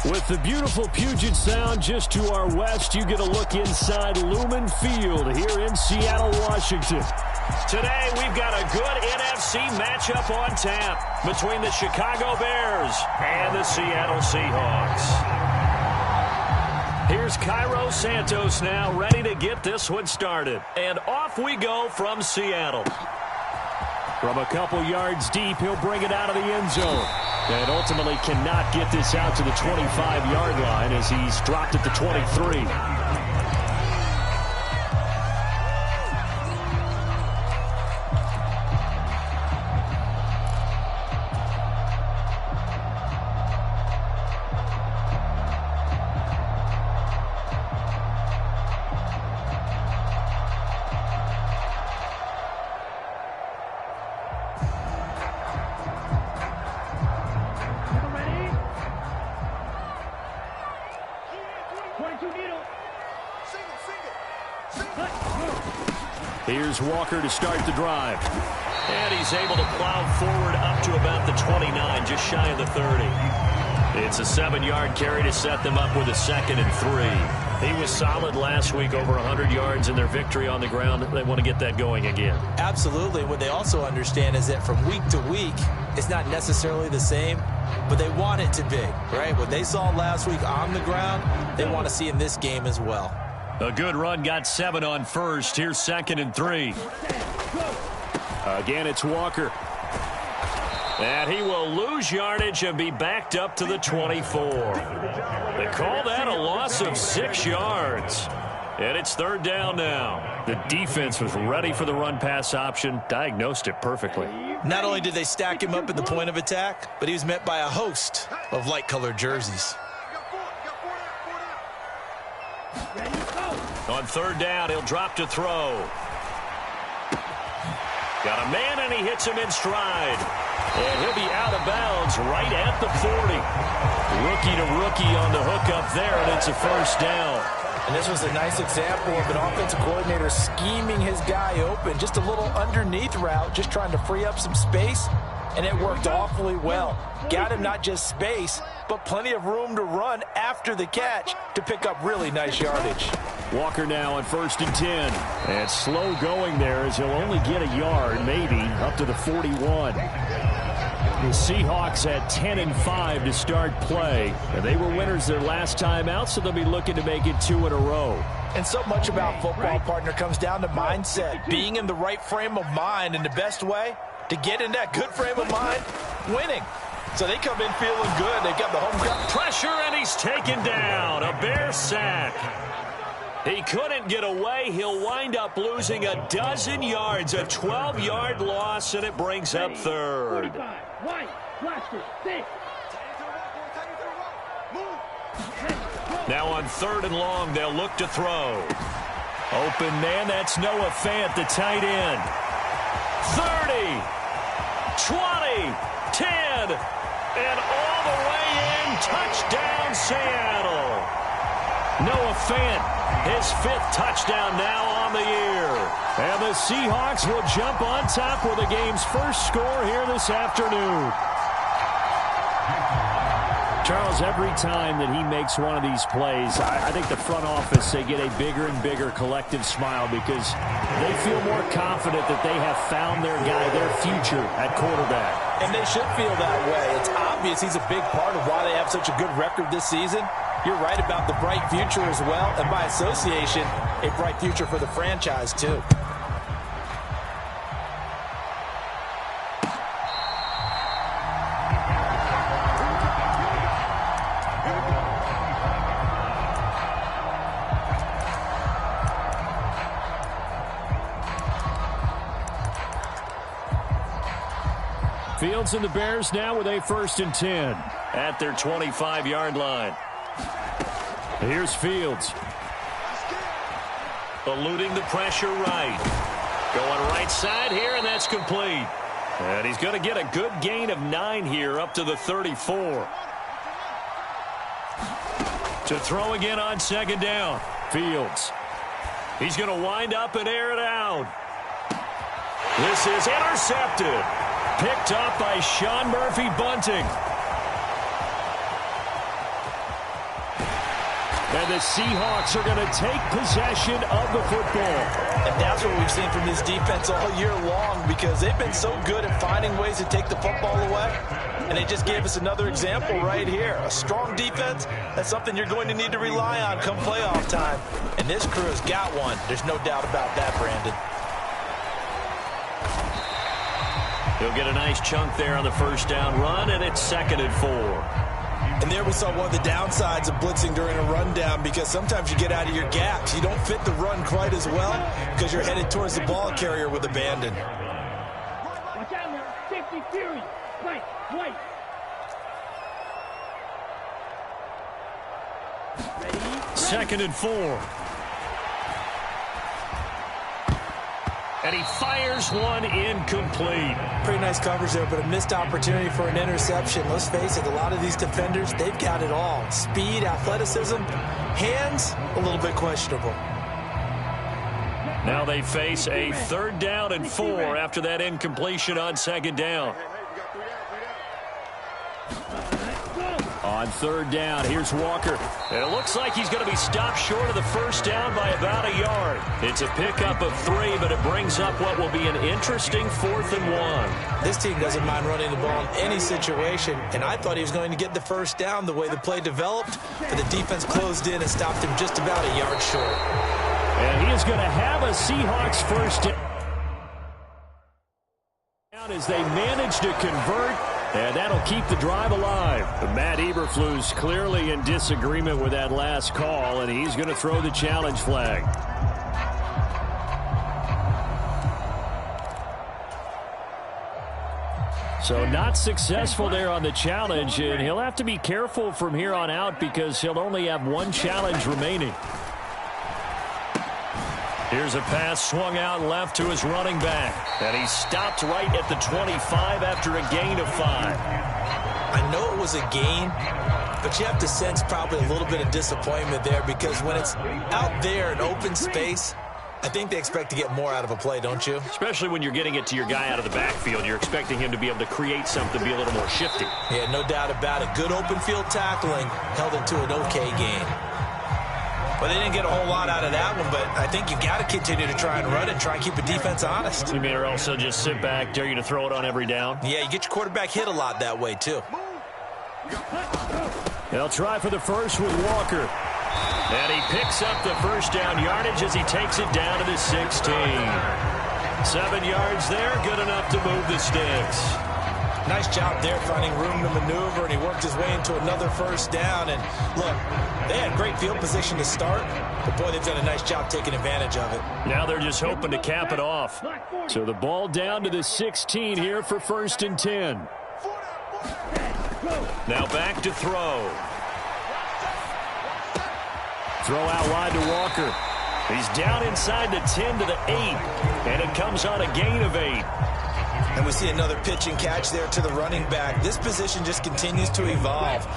With the beautiful Puget Sound just to our west, you get a look inside Lumen Field here in Seattle, Washington. Today, we've got a good NFC matchup on tap between the Chicago Bears and the Seattle Seahawks. Here's Cairo Santos now, ready to get this one started. And off we go from Seattle. From a couple yards deep, he'll bring it out of the end zone. And ultimately cannot get this out to the 25-yard line as he's dropped at the 23. Here's Walker to start the drive. And he's able to plow forward up to about the 29, just shy of the 30. It's a 7-yard carry to set them up with a 2nd and 3. He was solid last week, over 100 yards in their victory on the ground. They want to get that going again. Absolutely. What they also understand is that from week to week, it's not necessarily the same, but they want it to be, right? What they saw last week on the ground, they want to see in this game as well. A good run, got 7 on first. Here's 2nd and 3. Again, it's Walker. And he will lose yardage and be backed up to the 24. They call that a loss of 6 yards. And it's 3rd down now. The defense was ready for the run-pass option, diagnosed it perfectly. Not only did they stack him up at the point of attack, but he was met by a host of light-colored jerseys. On 3rd down, he'll drop to throw. Got a man, and he hits him in stride. And he'll be out of bounds right at the 40. Rookie to rookie on the hook up there, and it's a 1st down. And this was a nice example of an offensive coordinator scheming his guy open. Just a little underneath route, just trying to free up some space, and it worked awfully well. Got him not just space, but plenty of room to run after the catch to pick up really nice yardage. Walker now on 1st and 10. And slow going there as he'll only get a yard, maybe, up to the 41. The Seahawks had 10 and 5 to start play. And they were winners their last time out, so they'll be looking to make it 2 in a row. And so much about football, partner, comes down to mindset. Being in the right frame of mind, and the best way to get in that good frame of mind, winning. So they come in feeling good. They got the home crowd. Pressure, and he's taken down. A Bear sack. He couldn't get away. He'll wind up losing a dozen yards, a 12-yard loss, and it brings up 3rd. Now on 3rd and long, they'll look to throw. Open man, that's Noah Fant, the tight end. 30, 20, 10, and all the way in. Touchdown, Seattle. Noah Fant, his 5th touchdown now on the year. And the Seahawks will jump on top with the game's first score here this afternoon. Charles, every time that he makes one of these plays, I think the front office, they get a bigger and bigger collective smile because they feel more confident that they have found their guy, their future at quarterback. And they should feel that way. It's obvious he's a big part of why they have such a good record this season. You're right about the bright future as well, and by association, a bright future for the franchise too. Fields and the Bears now with a 1st and 10 at their 25-yard line. Here's Fields. Eluding the pressure right. Going right side here, and that's complete. And he's going to get a good gain of 9 here up to the 34. To throw again on 2nd down. Fields. He's going to wind up and air it out. This is intercepted. Picked up by Sean Murphy-Bunting. And the Seahawks are going to take possession of the football. And that's what we've seen from this defense all year long, because they've been so good at finding ways to take the football away. And they just gave us another example right here. A strong defense, that's something you're going to need to rely on come playoff time. And this crew has got one. There's no doubt about that, Brandon. He'll get a nice chunk there on the first down run, and it's 2nd and 4. And there we saw one of the downsides of blitzing during a rundown, because sometimes you get out of your gaps. You don't fit the run quite as well because you're headed towards the ball carrier with abandon. Watch out now. Safety fury. Right. 2nd and 4. And he fires one incomplete. Pretty nice coverage there, but a missed opportunity for an interception. Let's face it, a lot of these defenders, they've got it all. Speed, athleticism, hands, a little bit questionable. Now they face a 3rd down and 4 after that incompletion on 2nd down. On 3rd down, here's Walker. And it looks like he's going to be stopped short of the first down by about a yard. It's a pickup of 3, but it brings up what will be an interesting 4th and 1. This team doesn't mind running the ball in any situation, and I thought he was going to get the first down the way the play developed, but the defense closed in and stopped him just about a yard short. And he is going to have a Seahawks first down as they manage to convert. And that'll keep the drive alive. Matt Eberflus clearly in disagreement with that last call, and he's going to throw the challenge flag. So not successful there on the challenge, and he'll have to be careful from here on out because he'll only have one challenge remaining. Here's a pass swung out left to his running back. And he stopped right at the 25 after a gain of 5. I know it was a gain, but you have to sense probably a little bit of disappointment there, because when it's out there in open space, I think they expect to get more out of a play, don't you? Especially when you're getting it to your guy out of the backfield. You're expecting him to be able to create something, be a little more shifty. Yeah, no doubt about it. Good open field tackling held him to an okay gain. Well, they didn't get a whole lot out of that one, but I think you've got to continue to try and run and try and keep the defense honest. You mean, or also just sit back, dare you to throw it on every down? Yeah, you get your quarterback hit a lot that way, too. They'll try for the first with Walker. And he picks up the first down yardage as he takes it down to the 16. 7 yards there, good enough to move the sticks. Nice job there finding room to maneuver, and he worked his way into another first down. And look, they had great field position to start, but boy, they've done a nice job taking advantage of it. Now they're just hoping to cap it off. So the ball down to the 16 here for 1st and 10. Now back to throw. Throw out wide to Walker. He's down inside the 10 to the 8, and it comes on a gain of 8. And we see another pitch and catch there to the running back. This position just continues to evolve.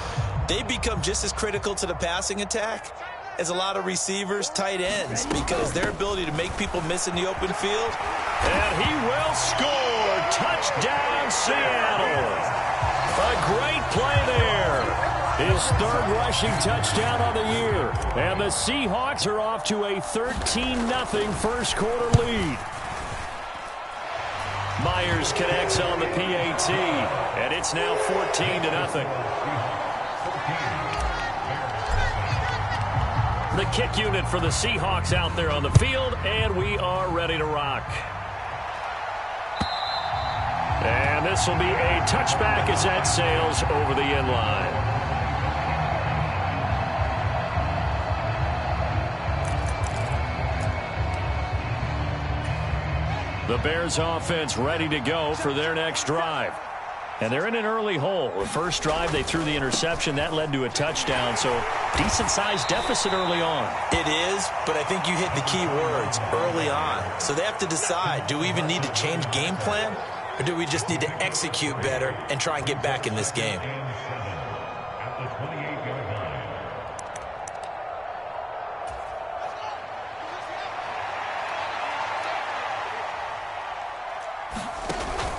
They become just as critical to the passing attack as a lot of receivers, tight ends, because their ability to make people miss in the open field. And he will score. Touchdown, Seattle. A great play there. His 3rd rushing touchdown on the year. And the Seahawks are off to a 13-0 first quarter lead. Myers connects on the PAT, and it's now 14-0. The kick unit for the Seahawks out there on the field, and we are ready to rock. And this will be a touchback as that sails over the end line. The Bears offense ready to go for their next drive. And they're in an early hole. The first drive, they threw the interception. That led to a touchdown, so decent-sized deficit early on. It is, but I think you hit the key words, early on. So they have to decide, do we even need to change game plan, or do we just need to execute better and try and get back in this game?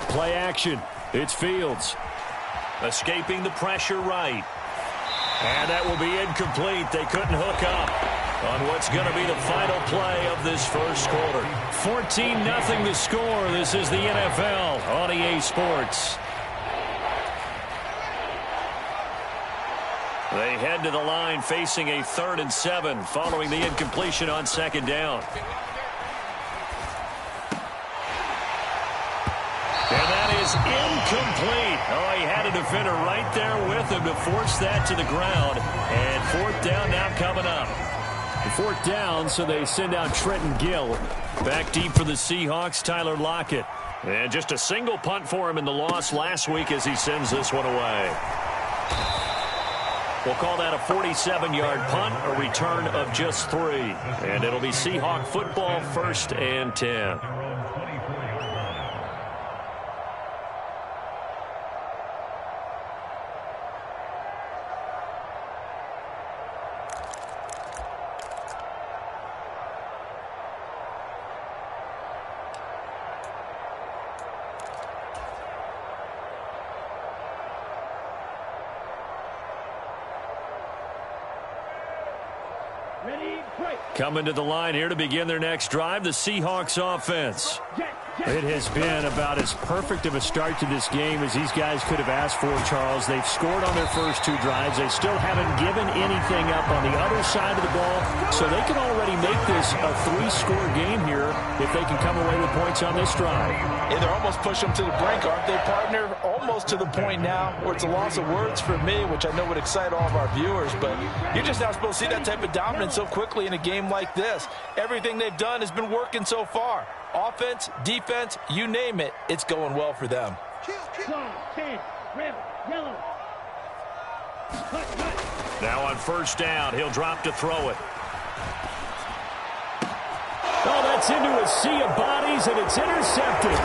Play action. It's Fields. Escaping the pressure right. And that will be incomplete. They couldn't hook up on what's going to be the final play of this first quarter. 14-0 the score. This is the NFL on EA Sports. They head to the line facing a 3rd and 7 following the incompletion on 2nd down. And that is incomplete. Oh, he had a defender right there with him to force that to the ground. And 4th down now coming up. 4th down, so they send out Trenton Gill. Back deep for the Seahawks, Tyler Lockett. And just a single punt for him in the loss last week as he sends this one away. We'll call that a 47-yard punt, a return of just 3. And it'll be Seahawk football, 1st and 10. Coming to the line here to begin their next drive, the Seahawks offense. It has been about as perfect of a start to this game as these guys could have asked for, Charles. They've scored on their first 2 drives. They still haven't given anything up on the other side of the ball, so they can already make this a 3-score game here if they can come away with points on this drive. Yeah, they're almost pushing them to the brink, aren't they, partner? Almost to the point now where it's a loss of words for me, which I know would excite all of our viewers, but you're just not supposed to see that type of dominance so quickly in a game like this. Everything they've done has been working so far. Offense, defense, you name it, it's going well for them. Now on 1st down, he'll drop to throw it. Oh, that's into a sea of bodies, and it's intercepted.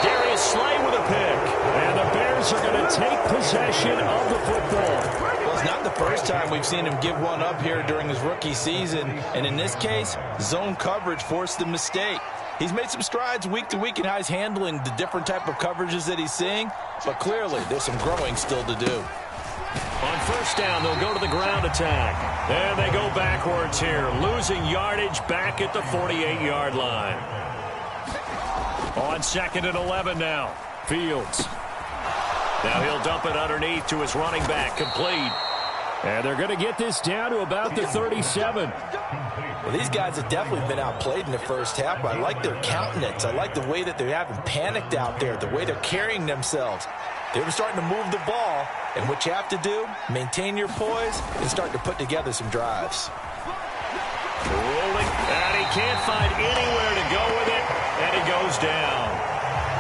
Darius Slay with a pick. And the Bears are going to take possession of the football. Well, it's not the first time we've seen him give one up here during his rookie season, and in this case, zone coverage forced the mistake. He's made some strides week to week in how he's handling the different type of coverages that he's seeing, but clearly there's some growing still to do. On 1st down, they'll go to the ground attack. And they go backwards here, losing yardage back at the 48-yard line. On 2nd and 11 now, Fields. Now he'll dump it underneath to his running back, complete. And they're going to get this down to about the 37. Well, these guys have definitely been outplayed in the first half. I like their countenance. I like the way that they haven't panicked out there, the way they're carrying themselves. They're starting to move the ball, and what you have to do, maintain your poise and start to put together some drives. Rolling, and he can't find anywhere to go with it, and he goes down.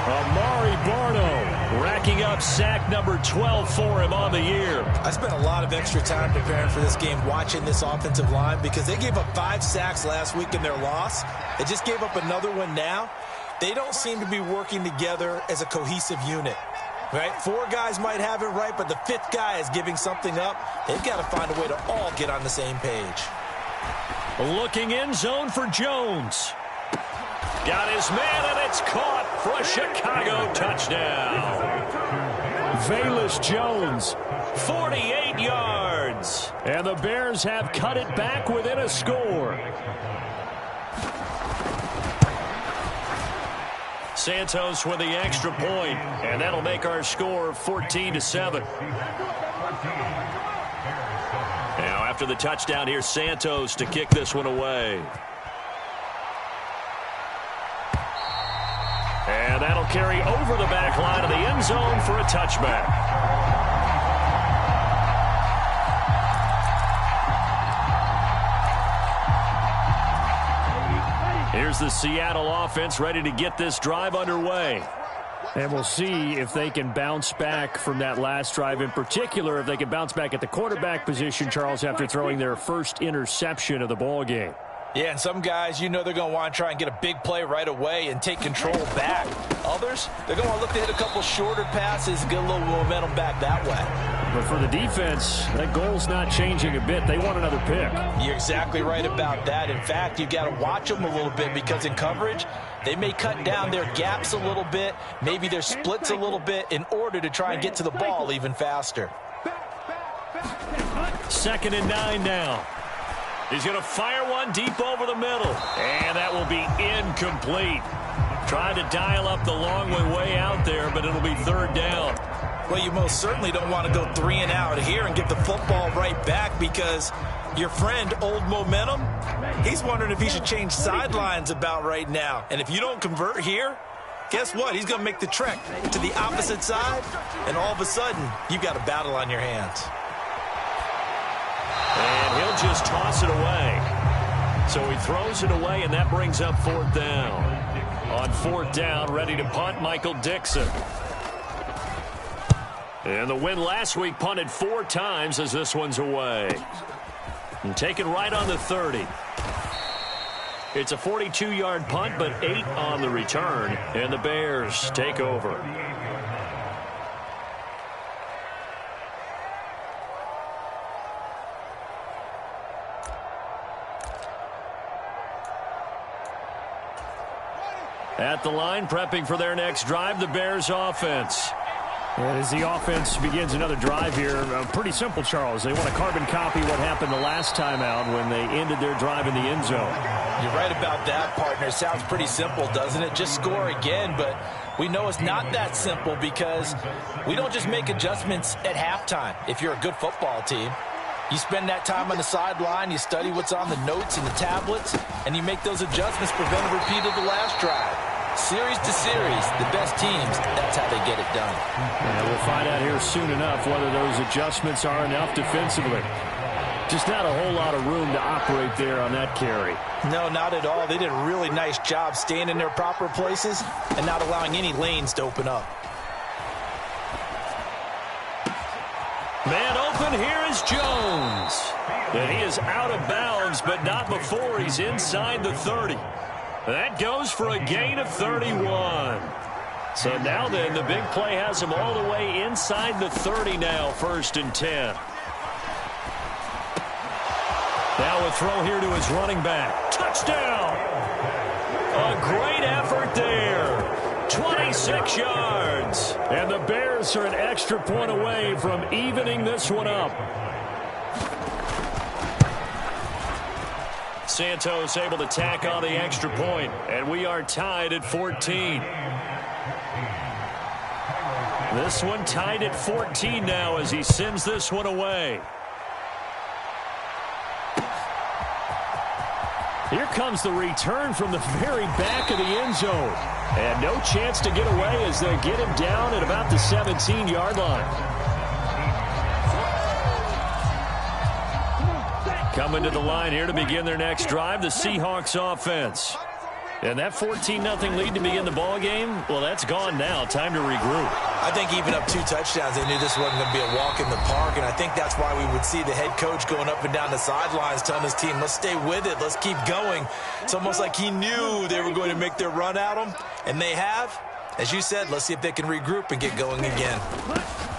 Amari Barno racking up sack number 12 for him on the year. I spent a lot of extra time preparing for this game watching this offensive line because they gave up 5 sacks last week in their loss. They just gave up another one now. They don't seem to be working together as a cohesive unit. Right? 4 guys might have it right, but the 5th guy is giving something up. They've got to find a way to all get on the same page. Looking in zone for Jones. Got his man, and it's caught for a Chicago touchdown. Velus Jones, 48 yards. And the Bears have cut it back within a score. Santos with the extra point, and that'll make our score 14-7. Now after the touchdown here, Santos to kick this one away. And that'll carry over the back line of the end zone for a touchback. Here's the Seattle offense ready to get this drive underway. And we'll see if they can bounce back from that last drive, in particular, if they can bounce back at the quarterback position, Charles, after throwing their first interception of the ball game. Yeah, and some guys, you know they're going to want to try and get a big play right away and take control back. Others, they're going to look to hit a couple shorter passes and get a little momentum back that way. But for the defense, that goal's not changing a bit. They want another pick. You're exactly right about that. In fact, you've got to watch them a little bit because in coverage, they may cut down their gaps a little bit, maybe their splits a little bit in order to try and get to the ball even faster. 2nd and 9 now. He's going to fire one deep over the middle. And that will be incomplete. Tried to dial up the long way out there, but it'll be 3rd down. Well, you most certainly don't want to go 3 and out here and give the football right back, because your friend, Old Momentum, he's wondering if he should change sidelines about right now. And if you don't convert here, guess what? He's going to make the trek to the opposite side, and all of a sudden, you've got a battle on your hands. And he'll just toss it away. So he throws it away, and that brings up 4th down. On 4th down, ready to punt, Michael Dixon. And the win last week punted 4 times as this one's away. And taken right on the 30. It's a 42-yard punt, but 8 on the return. And the Bears take over. At the line, prepping for their next drive, the Bears offense. And as the offense begins another drive here, pretty simple, Charles. They want to carbon copy what happened the last time out when they ended their drive in the end zone. You're right about that, partner. Sounds pretty simple, doesn't it? Just score again, but we know it's not that simple, because we don't just make adjustments at halftime. If you're a good football team, you spend that time on the sideline, you study what's on the notes and the tablets, and you make those adjustments, prevent a repeat of the last drive. Series to series, the best teams, that's how they get it done. And we'll find out here soon enough whether those adjustments are enough defensively. Just not a whole lot of room to operate there on that carry. No, not at all. They did a really nice job staying in their proper places and not allowing any lanes to open up. Man open, here is Jones. And he is out of bounds, but not before he's inside the 30. That goes for a gain of 31. So now then, the big play has him all the way inside the 30 now, 1st and 10. Now a throw here to his running back. Touchdown! A great effort there. 26 yards. And the Bears are an extra point away from evening this one up. Santos able to tack on the extra point, and we are tied at 14. This one tied at 14 now as he sends this one away. Here comes the return from the very back of the end zone. And no chance to get away as they get him down at about the 17-yard line. Coming to the line here to begin their next drive, the Seahawks offense. And that 14-0 lead to begin the ball game, well, that's gone now. Time to regroup. I think even up 2 touchdowns, they knew this wasn't going to be a walk in the park, and I think that's why we would see the head coach going up and down the sidelines telling his team, let's stay with it, let's keep going. It's almost like he knew they were going to make their run at him, and they have. As you said, let's see if they can regroup and get going again.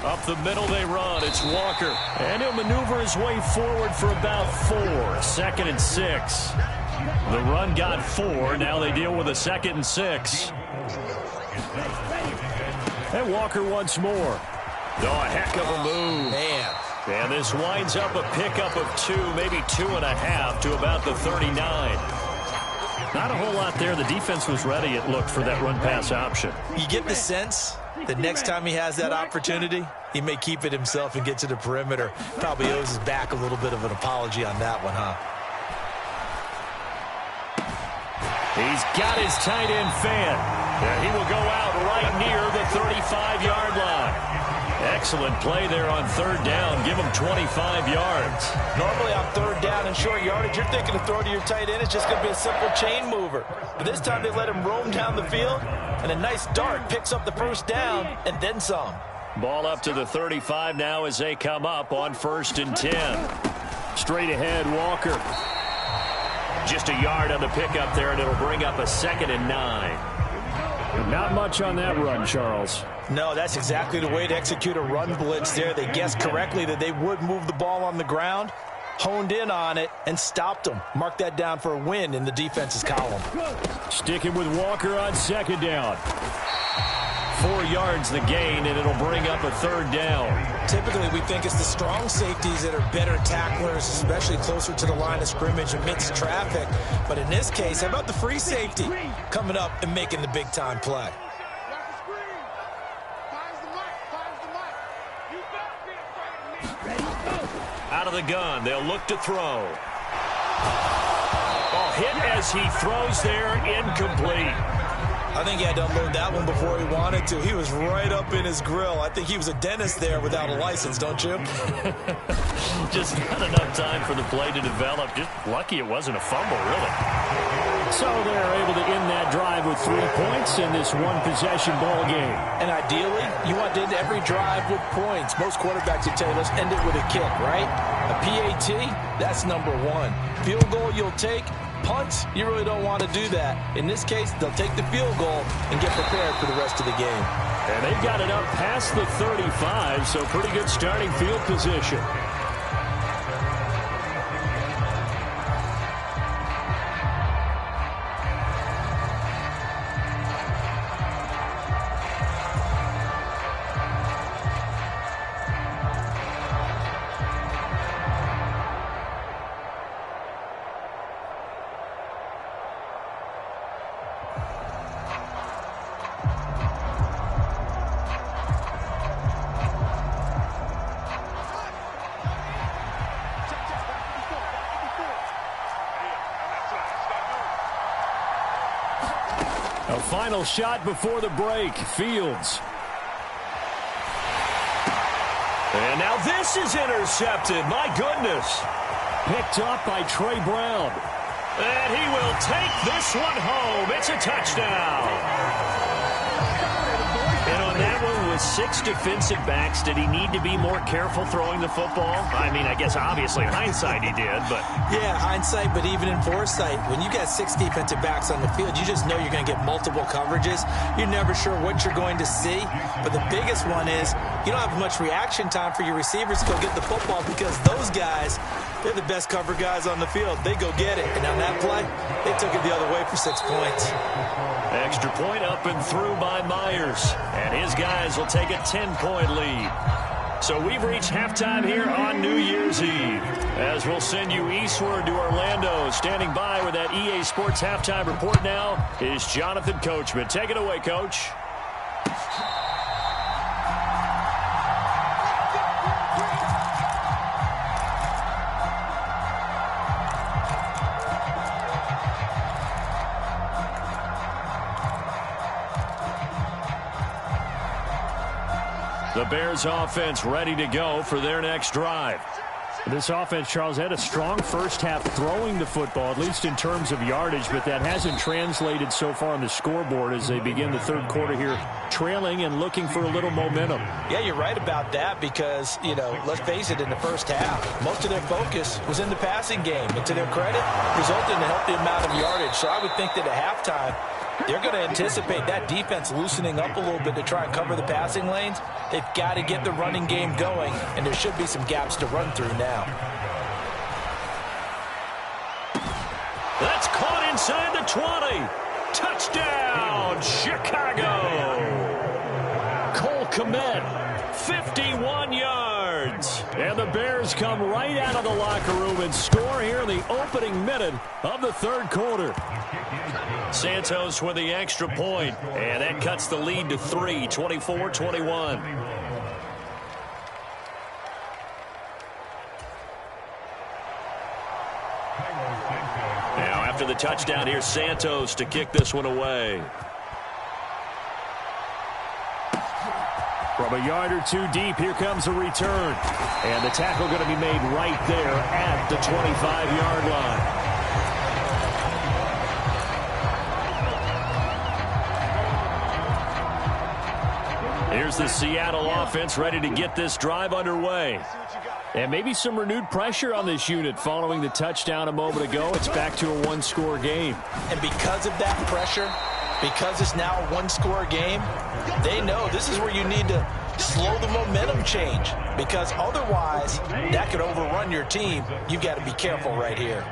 Up the middle they run. It's Walker. And he'll maneuver his way forward for about 4. 2nd and 6. The run got 4. Now they deal with a 2nd and 6. And Walker once more. Oh, a heck of a move. Man. And this winds up a pickup of 2, maybe 2.5 to about the 39. Not a whole lot there. The defense was ready, it looked, for that run-pass option. You get the sense that next time he has that opportunity, he may keep it himself and get to the perimeter. Probably owes his back a little bit of an apology on that one, huh? He's got his tight end fan. And he will go out right near the 35-yard line. Excellent play there on 3rd down. Give him 25 yards. Normally on 3rd down and short yardage, you're thinking to throw to your tight end. It's just going to be a simple chain mover. But this time they let him roam down the field, and a nice dart picks up the 1st down and then some. Ball up to the 35 now as they come up on 1st and 10. Straight ahead, Walker. Just a yard on the pickup there, and it'll bring up a 2nd and 9. Not much on that run, Charles. No, that's exactly the way to execute a run blitz there. They guessed correctly that they would move the ball on the ground, honed in on it, and stopped them. Mark that down for a win in the defense's column. Sticking with Walker on 2nd down. 4 yards the gain, and it'll bring up a 3rd down. Typically, we think it's the strong safeties that are better tacklers, especially closer to the line of scrimmage amidst traffic. But in this case, how about the free safety coming up and making the big-time play? Out of the gun, they'll look to throw. Oh, hit as he throws there, incomplete. I think he had to unload that one before he wanted to. He was right up in his grill. I think he was a dentist there without a license, don't you? Just not enough time for the play to develop. Just lucky it wasn't a fumble, really. So they're able to end that drive with 3 points in this one-possession ball game. And ideally, you want to end every drive with points. Most quarterbacks would tell you, let's end it with a kick, right? A PAT, that's number 1. Field goal you'll take. Punts, you really don't want to do that. In this case, they'll take the field goal and get prepared for the rest of the game. And they've got it up past the 35, so pretty good starting field position. A final shot before the break. Fields. And now this is intercepted. My goodness. Picked up by Trey Brown. And he will take this one home. It's a touchdown. And on that one with 6 defensive backs, did he need to be more careful throwing the football? I mean, I guess obviously hindsight he did, but... Yeah, hindsight, but even in foresight, when you got 6 defensive backs on the field, you just know you're going to get multiple coverages. You're never sure what you're going to see. But the biggest one is you don't have much reaction time for your receivers to go get the football because those guys, they're the best cover guys on the field. They go get it. And on that play, they took it the other way for 6 points. Extra point up and through by Myers. And his guys will take a 10-point lead. So we've reached halftime here on New Year's Eve. As we'll send you eastward to Orlando. Standing by with that EA Sports halftime report now is Jonathan Coachman. Take it away, Coach. The Bears offense ready to go for their next drive. This offense, Charles, had a strong first half throwing the football, at least in terms of yardage, but that hasn't translated so far on the scoreboard as they begin the third quarter here, trailing and looking for a little momentum. Yeah, you're right about that because, you know, let's face it, in the first half, most of their focus was in the passing game. And to their credit, resulted in a healthy amount of yardage. So I would think that at halftime, they're going to anticipate that defense loosening up a little bit to try and cover the passing lanes. They've got to get the running game going, and there should be some gaps to run through now. That's caught inside the 20. Touchdown, Chicago. Cole Kmet, 51 yards. And the Bears come right out of the locker room and score here in the opening minute of the third quarter. Santos with the extra point, and that cuts the lead to 3, 24-21. Now after the touchdown, here's Santos to kick this one away. From a yard or two deep, here comes a return. And the tackle going to be made right there at the 25-yard line. Here's the Seattle offense ready to get this drive underway. And maybe some renewed pressure on this unit following the touchdown a moment ago. It's back to a one-score game. And because of that pressure, because it's now a one-score game, they know this is where you need to slow the momentum change. Because otherwise, that could overrun your team. You've got to be careful right here.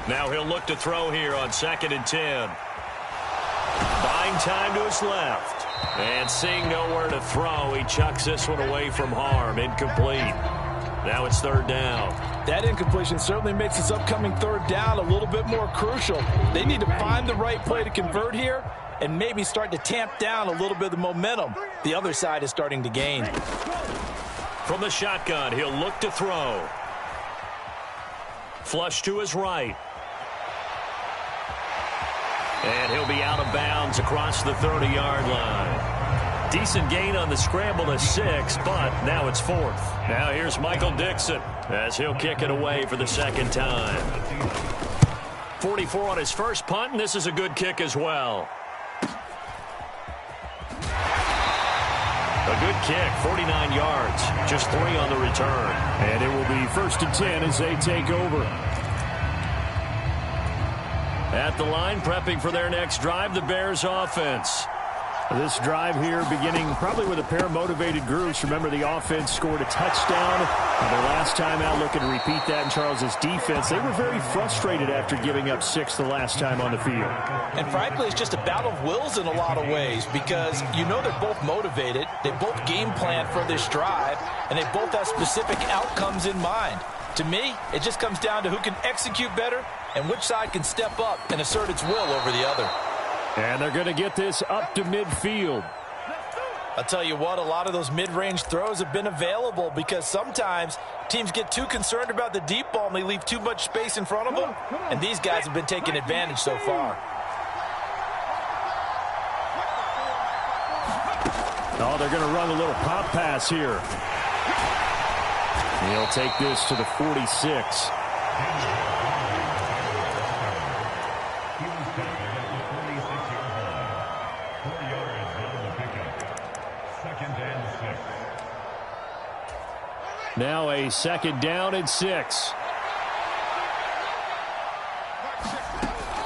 Now he'll look to throw here on 2nd and 10. time to his left. And seeing nowhere to throw, he chucks this one away from harm. Incomplete. Now it's third down. That incompletion certainly makes this upcoming third down a little bit more crucial. They need to find the right play to convert here and maybe start to tamp down a little bit of the momentum the other side is starting to gain. From the shotgun, he'll look to throw. Flush to his right. And he'll be out of bounds across the 30-yard line. Decent gain on the scramble to 6, but now it's fourth. Now here's Michael Dixon as he'll kick it away for the second time. 44 on his first punt, and this is a good kick as well. A good kick, 49 yards, just 3 on the return. And it will be 1st and 10 as they take over. At the line, prepping for their next drive, the Bears offense. This drive here beginning probably with a pair of motivated groups. Remember, the offense scored a touchdown. Their last time out, looking to repeat that in Charles's defense. They were very frustrated after giving up 6 the last time on the field. And frankly, it's just a battle of wills in a lot of ways because you know they're both motivated. They both game plan for this drive, and they both have specific outcomes in mind. To me, it just comes down to who can execute better and which side can step up and assert its will over the other. And they're going to get this up to midfield. I'll tell you what, a lot of those mid-range throws have been available because sometimes teams get too concerned about the deep ball and they leave too much space in front of them, and these guys have been taking advantage so far. Oh, they're going to run a little pop pass here. He'll take this to the 46. Now a 2nd down and 6.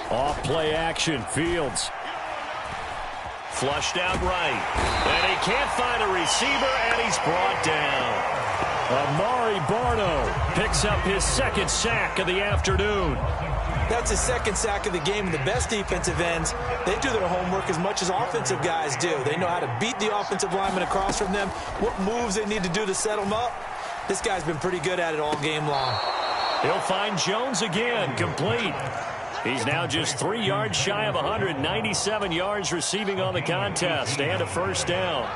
Off play action, Fields. Flushed out right. And he can't find a receiver, and he's brought down. Amari Barno picks up his 2nd sack of the afternoon. That's his 2nd sack of the game, and the best defensive ends, they do their homework as much as offensive guys do. They know how to beat the offensive lineman across from them, what moves they need to do to set them up. This guy's been pretty good at it all game long. He'll find Jones again, complete. He's now just 3 yards shy of 197 yards receiving on the contest, and a 1st down.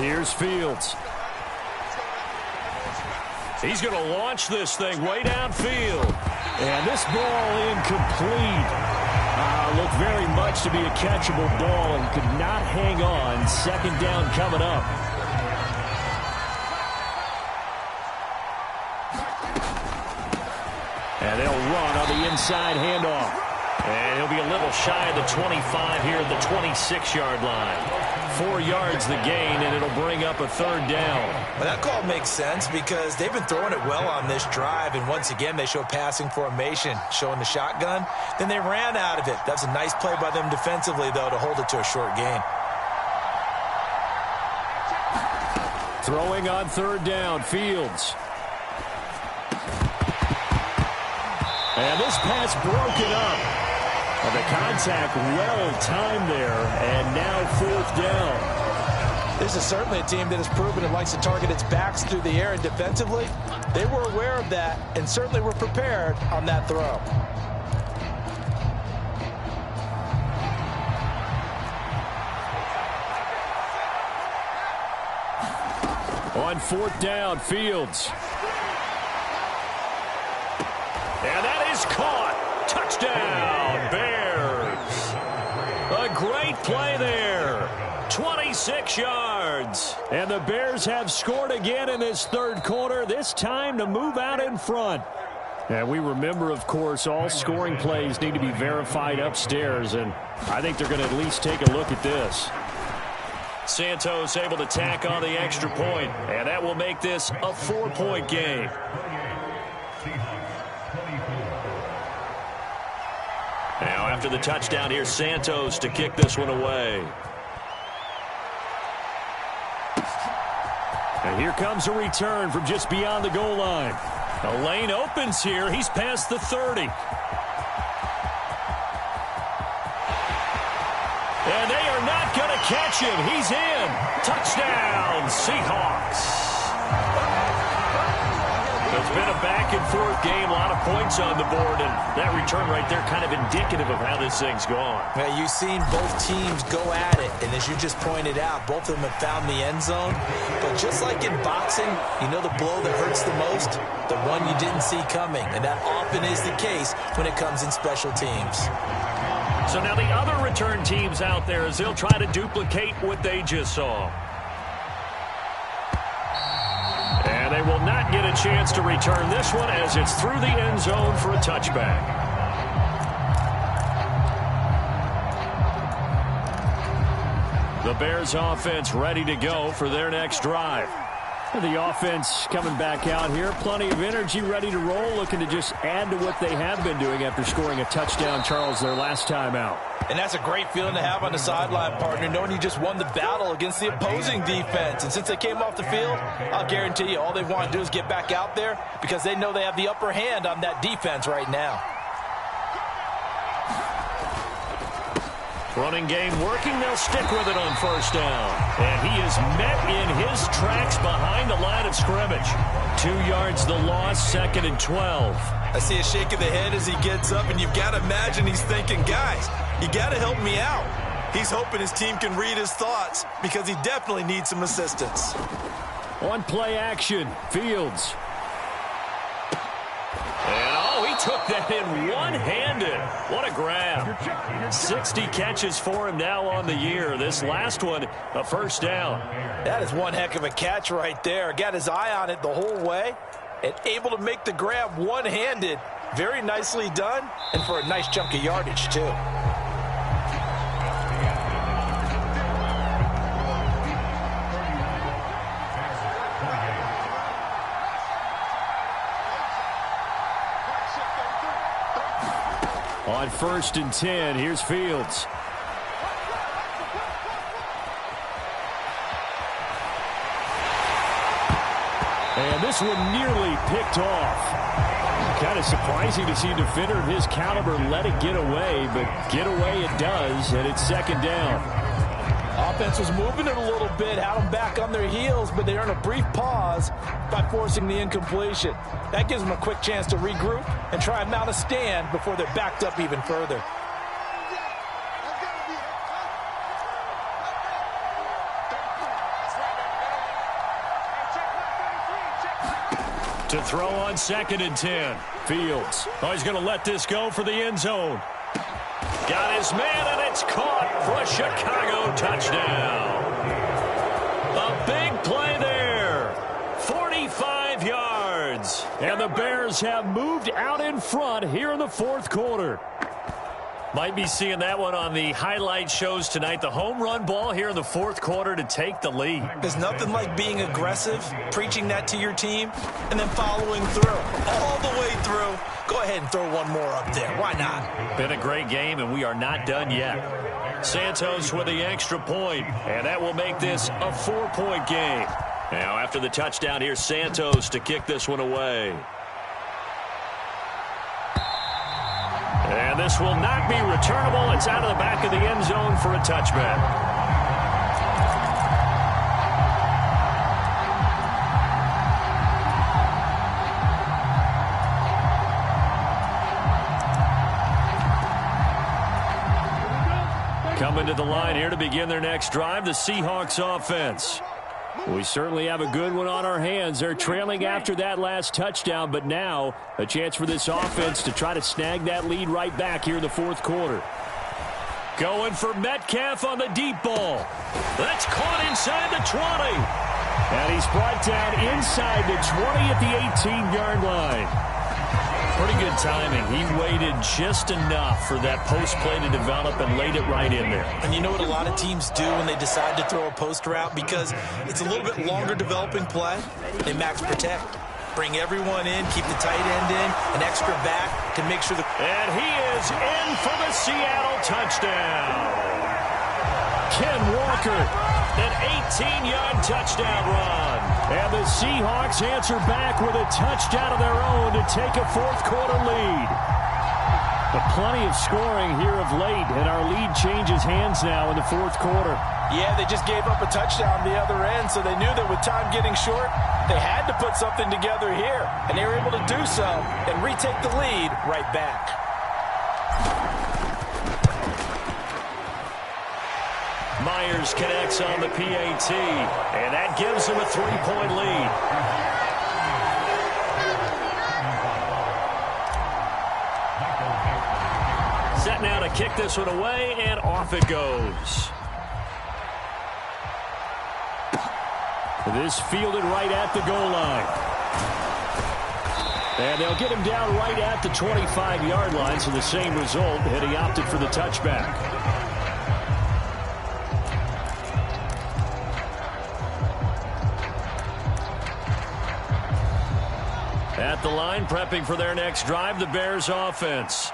Here's Fields. He's going to launch this thing way downfield. And this ball incomplete. Looked very much to be a catchable ball and could not hang on. 2nd down coming up. And they'll run on the inside handoff. And he'll be a little shy of the 25 here at the 26-yard line. 4 yards the gain, and it'll bring up a 3rd down. Well, that call makes sense because they've been throwing it well on this drive, and once again they show passing formation, showing the shotgun. Then they ran out of it. That's a nice play by them defensively, though, to hold it to a short gain. Throwing on 3rd down, Fields. And this pass broken up. The contact well timed there, and now 4th down. This is certainly a team that has proven it likes to target its backs through the air, and defensively, they were aware of that and certainly were prepared on that throw. On 4th down, Fields. And that is caught. Touchdown, Bears. A great play there. 26 yards. And the Bears have scored again in this 3rd quarter, this time to move out in front. And we remember, of course, all scoring plays need to be verified upstairs, and I think they're going to at least take a look at this. Santos able to tack on the extra point, and that will make this a 4-point game. Now, after the touchdown, here's Santos to kick this one away. And here comes a return from just beyond the goal line. A lane opens here. He's past the 30. And they are not going to catch him. He's in. Touchdown, Seahawks. It's been a back-and-forth game, a lot of points on the board, and that return right there kind of indicative of how this thing's gone. Yeah, you've seen both teams go at it, and as you just pointed out, both of them have found the end zone. But just like in boxing, you know the blow that hurts the most? The one you didn't see coming, and that often is the case when it comes in special teams. So now the other return teams out there as they'll try to duplicate what they just saw. And they will not get a chance to return this one as it's through the end zone for a touchback. The Bears offense ready to go for their next drive. The offense coming back out here. Plenty of energy, ready to roll, looking to just add to what they have been doing after scoring a touchdown, Charles, their last time out. And that's a great feeling to have on the sideline, partner, knowing you just won the battle against the opposing defense. And since they came off the field, I'll guarantee you all they want to do is get back out there because they know they have the upper hand on that defense right now. Running game working. They'll stick with it on first down. And he is met in his tracks behind the line of scrimmage. 2 yards the loss, 2nd and 12. I see a shake of the head as he gets up, and you've got to imagine he's thinking, guys, you got to help me out. He's hoping his team can read his thoughts because he definitely needs some assistance. On play action, Fields. And he took that in one-handed. What a grab. 60 catches for him now on the year. This last one, a first down. That is one heck of a catch right there. Got his eye on it the whole way and able to make the grab one-handed. Very nicely done, and for a nice chunk of yardage, too. On 1st and 10, here's Fields. And this one nearly picked off. Kind of surprising to see a defender of his caliber let it get away, but get away it does, and it's 2nd down. Offense was moving it a little bit, had them back on their heels, but they earned a brief pause by forcing the incompletion. That gives them a quick chance to regroup and try and mount a stand before they're backed up even further. To throw on 2nd and 10. Fields. He's going to let this go for the end zone. Got his man, and it's caught for a Chicago touchdown. A big play there. 45 yards. And the Bears have moved out in front here in the 4th quarter. Might be seeing that one on the highlight shows tonight. The home run ball here in the 4th quarter to take the lead. There's nothing like being aggressive, preaching that to your team, and then following through. All the way through. Go ahead and throw one more up there. Why not? Been a great game, and we are not done yet. Santos with the extra point, and that will make this a 4-point game. Now, after the touchdown, here's Santos to kick this one away. And this will not be returnable. It's out of the back of the end zone for a touchback. Coming to the line here to begin their next drive, the Seahawks offense. We certainly have a good one on our hands. They're trailing after that last touchdown, but now a chance for this offense to try to snag that lead right back here in the 4th quarter. Going for Metcalf on the deep ball. That's caught inside the 20. And he's brought down inside the 20 at the 18-yard line. Pretty good timing. He waited just enough for that post play to develop and laid it right in there. And you know what a lot of teams do when they decide to throw a post route? Because it's a little bit longer developing play. They max protect. Bring everyone in, keep the tight end in, an extra back to make sure And he is in for the Seattle touchdown. Ken Walker. An 18-yard touchdown run. And the Seahawks answer back with a touchdown of their own to take a 4th quarter lead. But plenty of scoring here of late, and our lead changes hands now in the fourth quarter. Yeah, they just gave up a touchdown the other end, so they knew that with time getting short, they had to put something together here, and they were able to do so and retake the lead right back. Myers connects on the PAT, and that gives him a 3-point lead. Set now to kick this one away, and off it goes. This fielded right at the goal line. And they'll get him down right at the 25-yard line, so the same result, and he opted for the touchback. At the line, prepping for their next drive, the Bears offense.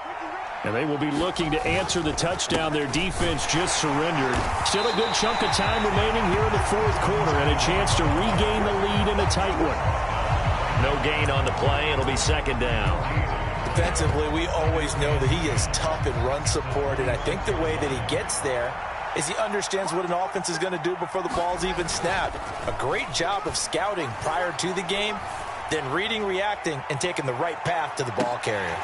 And they will be looking to answer the touchdown their defense just surrendered. Still a good chunk of time remaining here in the fourth quarter and a chance to regain the lead in a tight one. No gain on the play. It'll be second down. Defensively, we always know that he is tough in run support, and I think the way that he gets there is he understands what an offense is going to do before the ball's even snapped. A great job of scouting prior to the game, then reading, reacting, and taking the right path to the ball carrier.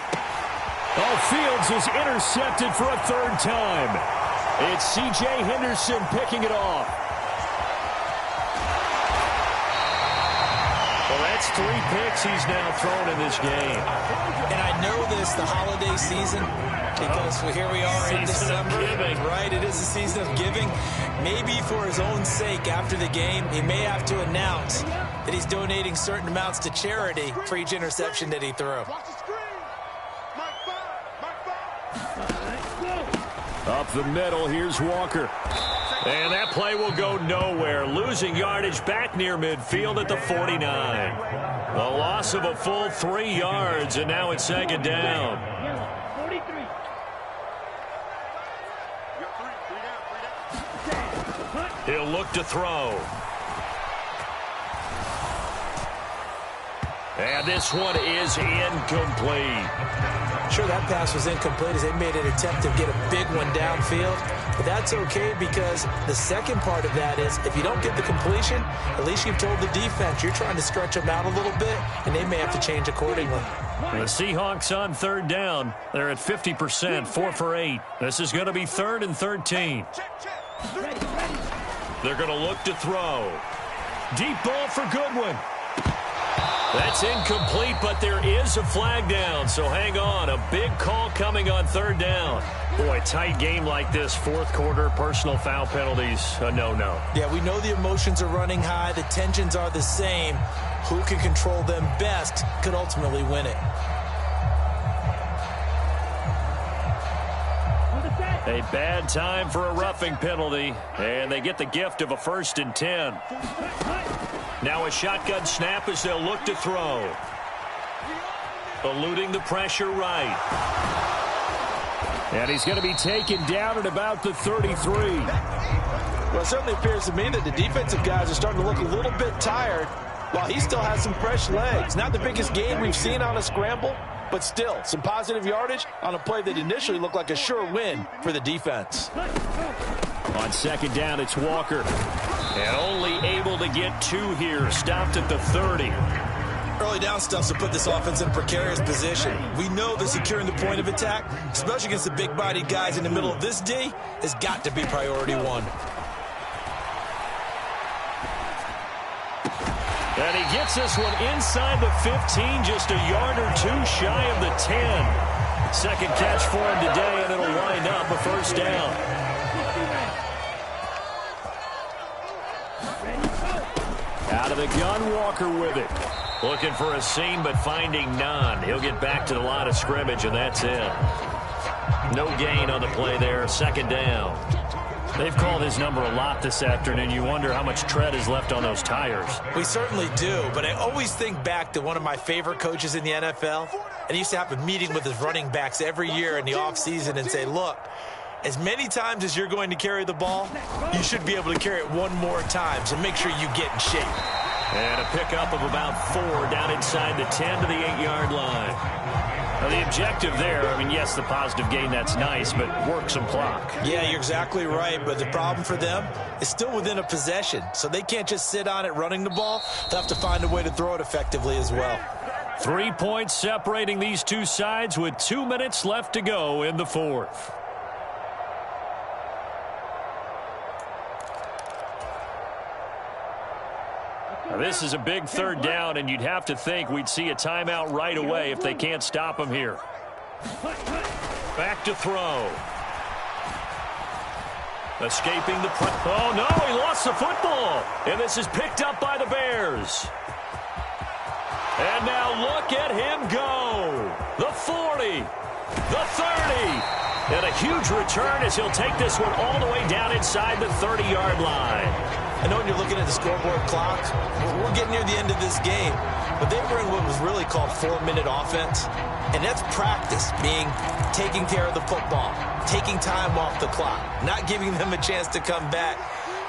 Oh, Fields is intercepted for a third time. It's C.J. Henderson picking it off. Well, that's 3 picks he's now thrown in this game. And I know this, the holiday season, because here we are in December. Right, it is a season of giving. Maybe for his own sake after the game, he may have to announce that he's donating certain amounts to charity for each interception that he threw. Up the middle, here's Walker. And that play will go nowhere. Losing yardage back near midfield at the 49. A loss of a full 3 yards, and now it's second down. 43. He'll look to throw. And this one is incomplete. Sure, that pass was incomplete as they made an attempt to get a big one downfield. But that's okay because the second part of that is if you don't get the completion, at least you've told the defense you're trying to stretch them out a little bit, and they may have to change accordingly. The Seahawks on third down. They're at 50%, 4 for 8. This is going to be 3rd and 13. They're going to look to throw. Deep ball for Goodwin. That's incomplete, but there is a flag down, so hang on. A big call coming on third down. Boy, tight game like this, fourth quarter, personal foul penalties, a no-no. Yeah, we know the emotions are running high. The tensions are the same. Who can control them best could ultimately win it. A bad time for a roughing penalty, and they get the gift of a 1st and 10. Now a shotgun snap as they'll look to throw. Eluding the pressure right. And he's going to be taken down at about the 33. Well, it certainly appears to me that the defensive guys are starting to look a little bit tired while he still has some fresh legs. Not the biggest gain we've seen on a scramble, but still some positive yardage on a play that initially looked like a sure win for the defense. On second down, it's Walker. And only able to get 2 here. Stopped at the 30. Early down stuff to put this offense in a precarious position. We know that securing the point of attack, especially against the big-bodied guys in the middle of this D, has got to be priority 1. And he gets this one inside the 15, just a yard or 2 shy of the 10. Second catch for him today, and it'll wind up a first down. Out of the gun, Walker with it. Looking for a seam, but finding none. He'll get back to the line of scrimmage, and that's it. No gain on the play there. Second down. They've called his number a lot this afternoon. You wonder how much tread is left on those tires. We certainly do, but I always think back to one of my favorite coaches in the NFL, and he used to have a meeting with his running backs every year in the offseason and say, look, as many times as you're going to carry the ball, you should be able to carry it one more time, so make sure you get in shape. And a pickup of about 4 down inside the 10 to the 8-yard line. Well, the objective there, I mean, yes, the positive gain, that's nice, but work some clock. Yeah, you're exactly right, but the problem for them is still within a possession, so they can't just sit on it running the ball. They'll have to find a way to throw it effectively as well. 3 points separating these two sides with 2 minutes left to go in the fourth. Now, this is a big third down, and you'd have to think we'd see a timeout right away if they can't stop him here. Back to throw. Escaping the oh no, he lost the football, and this is picked up by the Bears. And now look at him go. The 40, the 30, and a huge return as he'll take this one all the way down inside the 30-yard line. I know when you're looking at the scoreboard clock, we're getting near the end of this game, but they were in what was really called 4-minute offense, and that's practice, being taking care of the football, taking time off the clock, not giving them a chance to come back.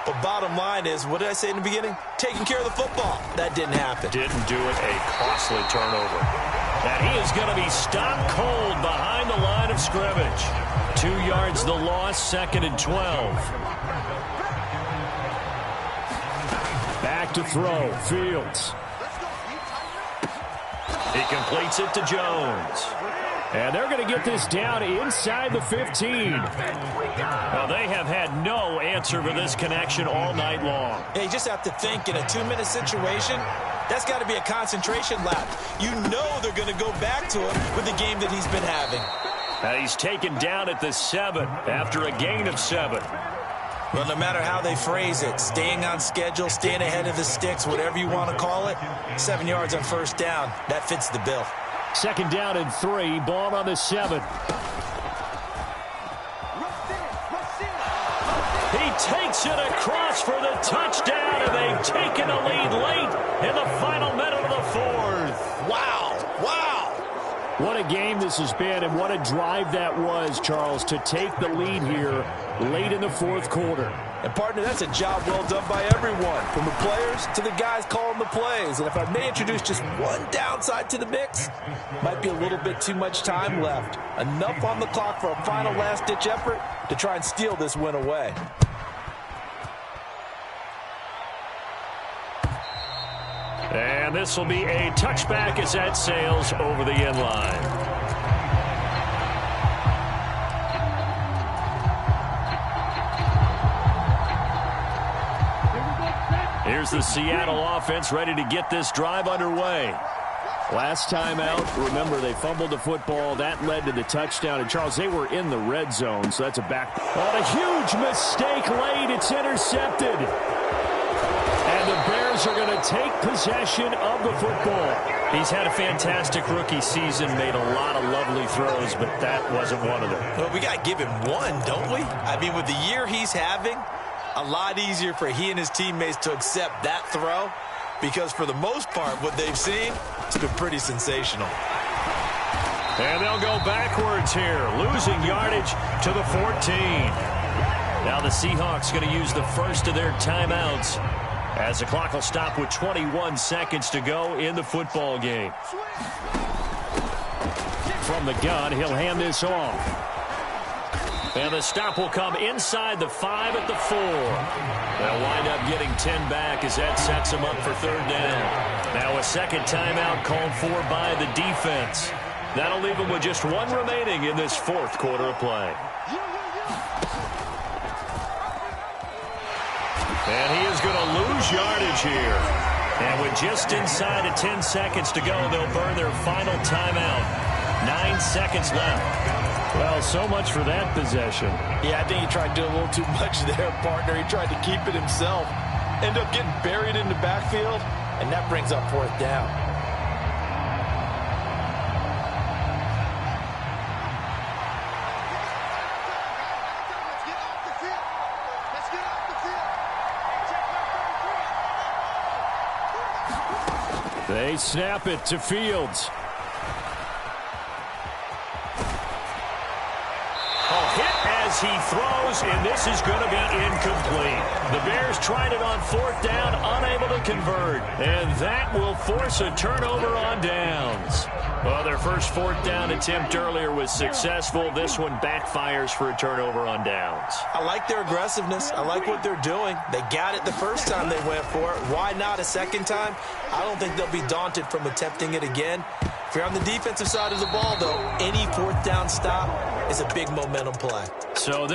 But bottom line is, what did I say in the beginning? Taking care of the football. That didn't happen. Didn't do it. A costly turnover. And he is going to be stopped cold behind the line of scrimmage. 2 yards the loss, 2nd and 12. Back to throw, Fields. He completes it to Jones. And they're going to get this down inside the 15. Well, they have had no answer for this connection all night long. Yeah, you just have to think in a 2-minute situation, that's got to be a concentration lap. You know they're going to go back to him with the game that he's been having. He's taken down at the 7 after a gain of 7. Well, no matter how they phrase it, staying on schedule, staying ahead of the sticks, whatever you want to call it, 7 yards on first down, that fits the bill. 2nd down and 3, ball on the 7. He takes it across for the touchdown, and they've taken a lead late in the final minute of the fourth. Wow, wow. What a game this has been, and what a drive that was, Charles, to take the lead here late in the fourth quarter. And, partner, that's a job well done by everyone, from the players to the guys calling the plays. And if I may introduce just one downside to the mix, might be a little bit too much time left. Enough on the clock for a final last-ditch effort to try and steal this win away. And this will be a touchback as that sails over the end line. Here's the Seattle offense ready to get this drive underway. Last time out, remember, they fumbled the football. That led to the touchdown. And, Charles, they were in the red zone, so that's a back. Oh, a huge mistake late. It's intercepted. And the Bears are going to take possession of the football. He's had a fantastic rookie season, made a lot of lovely throws, but that wasn't one of them. Well, we got to give him one, don't we? I mean, with the year he's having, a lot easier for he and his teammates to accept that throw, because for the most part, what they've seen, it's been pretty sensational. And they'll go backwards here, losing yardage to the 14. Now the Seahawks going to use the first of their timeouts as the clock will stop with 21 seconds to go in the football game. From the gun, he'll hand this off. And the stop will come inside the 5 at the 4. They'll wind up getting 10 back as that sets them up for third down. Now a second timeout called for by the defense. That'll leave them with just one remaining in this fourth quarter of play. And he is going to lose yardage here. And with just inside of 10 seconds to go, they'll burn their final timeout. 9 seconds left. Well, so much for that possession. Yeah, I think he tried to do a little too much there, partner. He tried to keep it himself. Ended up getting buried in the backfield, and that brings up fourth down. They snap it to Fields. he throws, and this is going to be incomplete. The Bears tried it on 4th down, unable to convert. And that will force a turnover on downs. Well, their first 4th down attempt earlier was successful. This one backfires for a turnover on downs. I like their aggressiveness. I like what they're doing. They got it the first time they went for it. Why not a second time? I don't think they'll be daunted from attempting it again. If you're on the defensive side of the ball, though, any 4th down stop is a big momentum play. So this